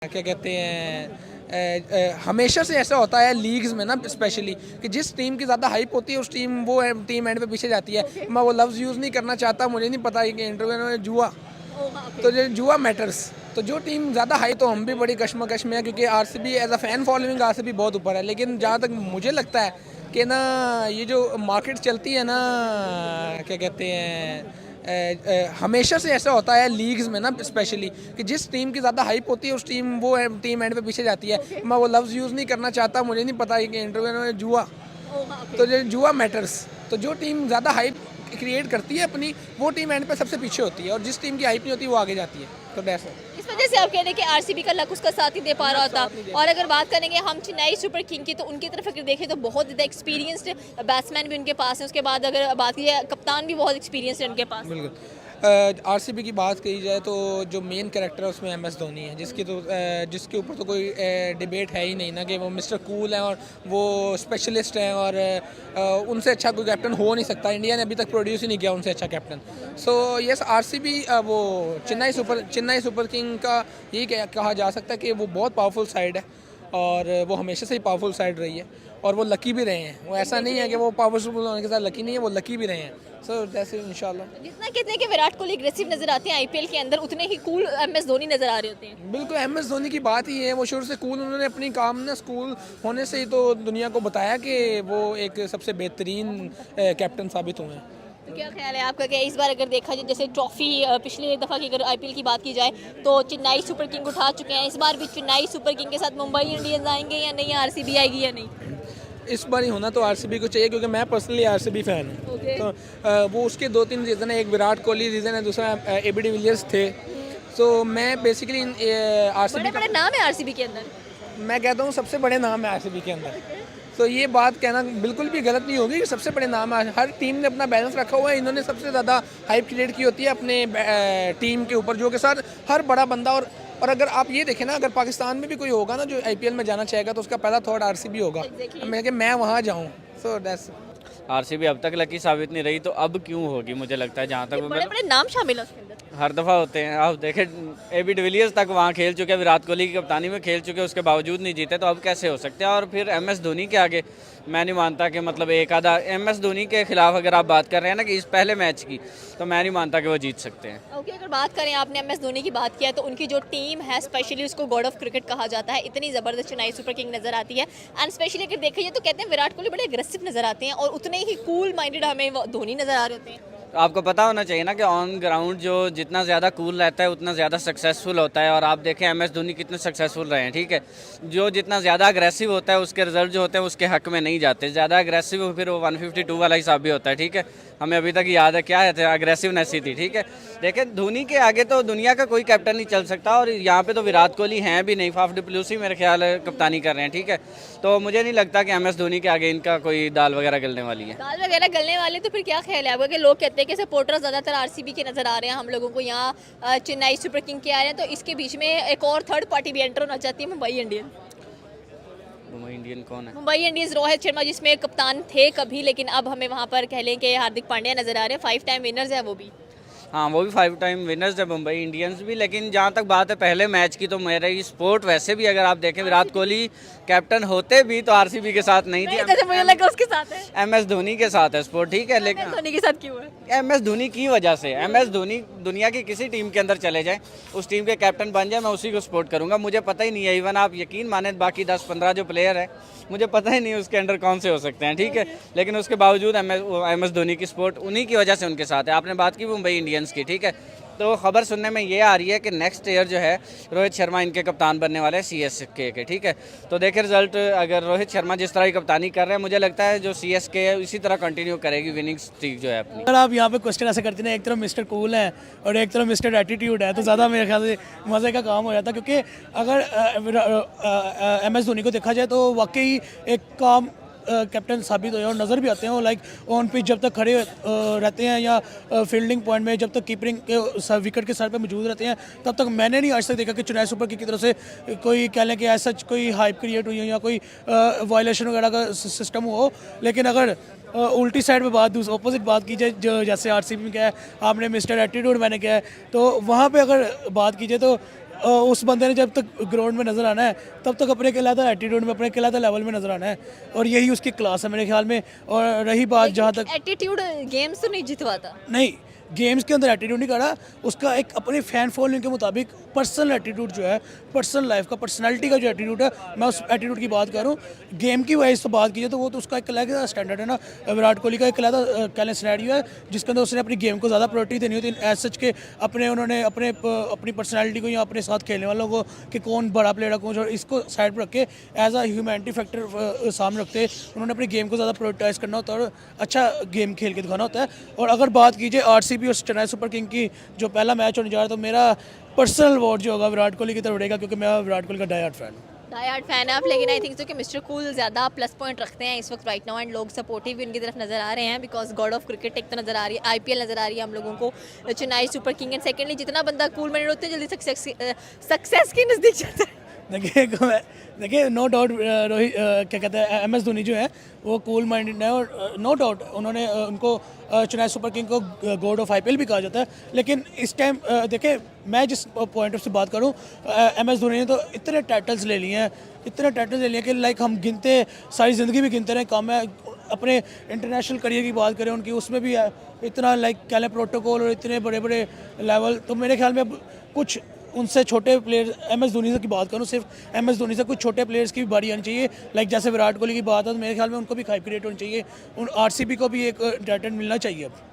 क्या कहते हैं हमेशा से ऐसा होता है लीग्स में ना, स्पेशली कि जिस टीम की ज़्यादा हाइप होती है उस टीम एंड पे पीछे जाती है। मैं वो लफ्ज़ यूज़ नहीं करना चाहता, मुझे नहीं पता कि इंटरव्यू में जुआ, तो जो जुआ मैटर्स, तो जो टीम ज़्यादा हाई, तो हम भी बड़ी कश्मकश में है क्योंकि RCB as a fan following RCB बहुत ऊपर है। लेकिन जहाँ तक मुझे लगता है कि ना, ये जो मार्केट चलती है ना, क्या कहते हैं हमेशा से ऐसा होता है लीग्स में ना, स्पेशली कि जिस टीम की ज़्यादा हाइप होती है उस टीम एंड पे पीछे जाती है। मैं वो लफ्ज़ यूज़ नहीं करना चाहता, मुझे नहीं पता कि इंटरव्यू में जुआ, तो जो जुआ मैटर्स, तो जो टीम ज़्यादा हाइप क्रिएट करती है अपनी, वो टीम एंड पे सबसे पीछे होती है, और जिस टीम की हाइप नहीं होती वो आगे जाती है। तो दैट्स इस वजह से आप कह रहे हैं कि आरसीबी का लक उसका साथ ही दे पा रहा था। और अगर बात करेंगे हम चेन्नई सुपर किंग की, तो उनकी तरफ अगर देखें तो बहुत ज़्यादा एक्सपीरियंस्ड बैट्समैन भी उनके पास है। उसके बाद अगर बात की जाए, कप्तान भी बहुत एक्सपीरियंस्ड है उनके पास। बिल्कुल। आरसीबी की बात की जाए तो जो मेन कैरेक्टर है उसमें एमएस धोनी है, जिसके ऊपर तो कोई डिबेट है ही नहीं ना, कि वो मिस्टर कूल हैं और वो स्पेशलिस्ट हैं, और उनसे अच्छा कोई कैप्टन हो नहीं सकता। इंडिया ने अभी तक प्रोड्यूस ही नहीं किया उनसे अच्छा कैप्टन। सो यस, आरसीबी वो चेन्नई सुपर किंग का यही कहा जा सकता है कि वो बहुत पावरफुल साइड है, और वो हमेशा से ही पावरफुल साइड रही है, और वो लकी भी रहे हैं। वो ऐसा नहीं है कि वो पावरफुल होने के साथ लकी नहीं है, वो लकी भी रहे हैं। सो दैट्स इट, इंशाल्लाह। जितना कहते हैं कि विराट कोहली एग्रेसिव नजर आते हैं आईपीएल के अंदर, उतने ही कूल एमएस धोनी नजर आ रहे होते हैं। बिल्कुल, एमएस धोनी की बात ही है, वो शुरू से कूल, उन्होंने अपनी काम ने स्कूल होने से ही तो दुनिया को बताया कि वो एक सबसे बेहतरीन कैप्टन साबित हुए हैं। तो क्या ख्याल है आपका कि इस बार अगर देखा जाए, जैसे ट्रॉफी पिछले दफ़ा की अगर आईपीएल की बात की जाए तो चेन्नई सुपर किंग उठा चुके हैं, इस बार भी चेन्नई सुपर किंग के साथ मुंबई इंडियंस आएंगे या नहीं, आरसीबी आएगी या नहीं? इस बार ही होना तो आरसीबी को चाहिए, क्योंकि मैं पर्सनली आरसीबी फ़ैन हूँ। तो वो उसके 2-3 रीज़न है। एक विराट कोहली रीज़न है, दूसरा एबी डिविलियर्स थे। सो मैं बेसिकली आरसीबी बड़े बड़े नाम है आरसीबी के अंदर। मैं कहता हूँ सबसे बड़े नाम है आरसीबी के अंदर। तो ये बात कहना बिल्कुल भी गलत नहीं होगी कि सबसे बड़े नाम है। हर टीम ने अपना बैलेंस रखा हुआ है। इन्होंने सबसे ज़्यादा हाइप क्रिएट की होती है अपने टीम के ऊपर, जो के साथ हर बड़ा बंदा, और अगर आप ये देखें ना, अगर पाकिस्तान में भी कोई होगा ना जो आईपीएल में जाना चाहेगा, तो उसका पहला थॉट आरसीबी होगा। मैं वहाँ जाऊँ। सो दैट्स आरसीबी अब तक लकी साबित नहीं रही, तो अब क्यों होगी? मुझे लगता है जहाँ तक बड़े बड़े नाम शामिल है उसके अंदर। हर दफ़ा होते हैं। आप देखें, एबी डिविलियर्स तक वहाँ खेल चुके हैं, विराट कोहली की कप्तानी में खेल चुके हैं, उसके बावजूद नहीं जीते, तो अब कैसे हो सकते हैं? और फिर एमएस धोनी के आगे मैं नहीं मानता कि मतलब एक आधा एमएस धोनी के खिलाफ अगर आप बात कर रहे हैं ना कि इस पहले मैच की, तो मैं नहीं मानता कि वो जीत सकते हैं। ओके, अगर बात करें, आपने एमएस धोनी की बात किया, तो उनकी जो टीम है, स्पेशली उसको गॉड ऑफ क्रिकेट कहा जाता है, इतनी ज़बरदस्त चेन्नई सुपर किंग नजर आती है। एंड स्पेशली अगर देखा जाए तो कहते हैं विराट कोहली बड़े अग्रेसिव नजर आते हैं, और उतने ही कूल माइंडेड हमें धोनी नजर आ रहे होते हैं। तो आपको पता होना चाहिए ना कि ऑन ग्राउंड जो जितना ज़्यादा कूल रहता है उतना ज़्यादा सक्सेसफुल होता है। और आप देखें एमएस धोनी कितने सक्सेसफुल रहे हैं, ठीक है। जो जितना ज़्यादा अग्रेसिव होता है उसके रिजल्ट जो होते हैं उसके हक में नहीं जाते। ज़्यादा अग्रेसिव हो फिर वो 152 वाला हिसाब भी होता है, ठीक है। हमें अभी तक याद है क्या है, अग्रेसिवनेस ही थी, ठीक है। देखें, धोनी के आगे तो दुनिया का कोई कैप्टन नहीं चल सकता, और यहाँ पे तो विराट कोहली हैं भी नहीं, फाफ डुप्लेसी मेरे ख्याल है कप्तानी कर रहे हैं, ठीक है। तो मुझे नहीं लगता कि एमएस धोनी के आगे इनका कोई दाल वगैरह गलने वाली है। दाल वगैरह गलने वाले, तो फिर क्या ख्याल है आपका कि लोग कहते हैं कि सपोर्टर ज़्यादातर आरसीबी के नज़र आ रहे हैं, हम लोगों को यहाँ चेन्नई सुपर किंग के आ रहे हैं, तो इसके बीच में एक और थर्ड पार्टी भी एंटर होना चाहती है, मुंबई इंडियंस। मुंबई इंडियन कौन है? मुंबई इंडियंस रोहित शर्मा, जिसमें कप्तान थे कभी, लेकिन अब हमें वहाँ पर कह लें कि हार्दिक पांड्या नज़र आ रहे हैं, 5 टाइम विनर्स है वो भी। हाँ, वो भी 5 टाइम विनर्स है मुंबई इंडियंस भी। लेकिन जहाँ तक बात है पहले मैच की, तो मेरे स्पोर्ट वैसे भी अगर आप देखें, विराट कोहली कैप्टन होते भी तो आरसीबी के साथ नहीं थी, मुझे लगा उसके साथ है। एमएस धोनी के साथ है स्पोर्ट, ठीक है। लेकिन धोनी के साथ क्यों है? एमएस धोनी की वजह से, एमएस धोनी दुनिया की किसी टीम के अंदर चले जाए, उस टीम के कैप्टन बन जाए, मैं उसी को सपोर्ट करूंगा। मुझे पता ही नहीं है, इवन आप यकीन माने बाकी 10-15 जो प्लेयर है मुझे पता ही नहीं उसके अंडर कौन से हो सकते हैं, ठीक है। लेकिन उसके बावजूद एमएस धोनी की सपोर्ट उन्हीं की वजह से उनके साथ है। आपने बात की मुंबई इंडियंस की, ठीक है। तो खबर सुनने में ये आ रही है कि नेक्स्ट ईयर जो है रोहित शर्मा इनके कप्तान बनने वाले हैं सीएसके के, ठीक है। तो देखिए रिजल्ट, अगर रोहित शर्मा जिस तरह की कप्तानी कर रहे हैं, मुझे लगता है जो सीएसके है इसी तरह कंटिन्यू करेगी विनिंग स्ट्रीक जो है अपनी। अगर आप यहाँ पे क्वेश्चन ऐसे करते हैं, एक तरफ मिस्टर कूल है और एक तरफ मिस्टर एटीट्यूड है, तो ज़्यादा मेरे ख्याल से मज़े का काम हो जाता, क्योंकि अगर एमएस धोनी को देखा जाए तो वाकई एक काम कैप्टन साबित हुए और नज़र भी आते हैं। वो लाइक ऑन पिच जब तक खड़े रहते हैं या फील्डिंग पॉइंट में जब तक कीपिंग के विकेट के सर पे मौजूद रहते हैं, तब तक मैंने नहीं आज तक देखा कि चेन्नई सुपर किंग की तरफ से कोई कह लें कि ऐसा कोई हाइप क्रिएट हुई हो या कोई वायलेशन वगैरह का सिस्टम हो। लेकिन अगर उल्टी साइड पे बात, ऑपोजिट बात की जाए, जो जैसे आरसीबी में क्या है, आपने मिस्टर एटीट्यूड मैंने क्या है, तो वहाँ पे अगर बात की जाए तो उस बंदे ने जब तक ग्राउंड में नज़र आना है तब तक अपने कहलाता एटीट्यूड में, अपने कहलाता लेवल में नज़र आना है, और यही उसकी क्लास है मेरे ख्याल में। और रही बात जहाँ तक एटीट्यूड गेम्स तो नहीं जितवाता। नहीं, गेम्स के अंदर एटीट्यूड नहीं करा, उसका एक अपने फैन फॉलोइंग के मुताबिक पर्सनल एटीट्यूड जो है, पर्सनल लाइफ का, पर्सनालिटी का जो एटीट्यूड है, मैं उस एटीट्यूड की बात करूँ। गेम की वजह से बात कीजिए तो वो तो उसका एक अलग स्टैंडर्ड है ना। विराट कोहली का एक अलग कैलेंडर सिनेरियो है जिसके अंदर उसने अपनी गेम को ज़्यादा प्रायोरिटी देनी होती है। एज सच के उन्होंने अपनी पर्सनैलिटी को या अपने साथ खेलने वालों को कि कौन बड़ा प्लेयर है कौन, और इसको साइड पर रख के एज अ ह्यूमैनिटी फैक्टर सामने रखते उन्होंने अपनी गेम को ज़्यादा प्रायोरिटाइज करना होता है और अच्छा गेम खेल के दिखाना होता है। और अगर बात कीजिए आरसीबी और चेन्नई सुपर किंग की जो पहला मैच होने जा रहा है, तो मेरा पर्सनल वोट जो होगा विराट कोहली की तरफ रहेगा, क्योंकि मैं विराट कोहली का डाई हार्ड फैन हूँ। डायहार्ड फैन है आप, लेकिन आई थिंक सो कि मिस्टर कूल ज़्यादा प्लस पॉइंट रखते हैं इस वक्त राइट नाउ, एंड लोग सपोर्टिव भी उनकी तरफ नज़र आ रहे हैं बिकॉज गॉड ऑफ क्रिकेट एक तो नज़र आ रही है, आईपीएल नज़र आ रही है हम लोगों को, Chennai super king, and secondly जितना बंदा कूल मैंने उतने जल्दी सक्सेस के नज़दीक जाता है। देखिए नो डाउट रोहित क्या कहते हैं एमएस धोनी जो है वो कूल माइंडेड है, और नो डाउट उन्होंने उनको चेन्नई सुपर किंग को गॉड ऑफ आईपीएल भी कहा जाता है। लेकिन इस टाइम देखिए मैं जिस पॉइंट ऑफ से बात करूं, एमएस धोनी ने तो इतने टाइटल्स ले लिए हैं कि लाइक हम गिनते सारी ज़िंदगी भी गिनते रहे कम है। अपने इंटरनेशनल करियर की बात करें उनकी, उसमें भी इतना लाइक क्या लें प्रोटोकॉल और इतने बड़े बड़े लेवल, तो मेरे ख्याल में कुछ उनसे छोटे प्लेयर, एमएस धोनी से की बात करूं, सिर्फ एमएस धोनी से कुछ छोटे प्लेयर्स की भी बारी आनी चाहिए। लाइक जैसे विराट कोहली की बात है तो मेरे ख्याल में उनको भी हाइप क्रिएट होनी चाहिए, उन आरसीबी को भी एक टाइटल मिलना चाहिए अब।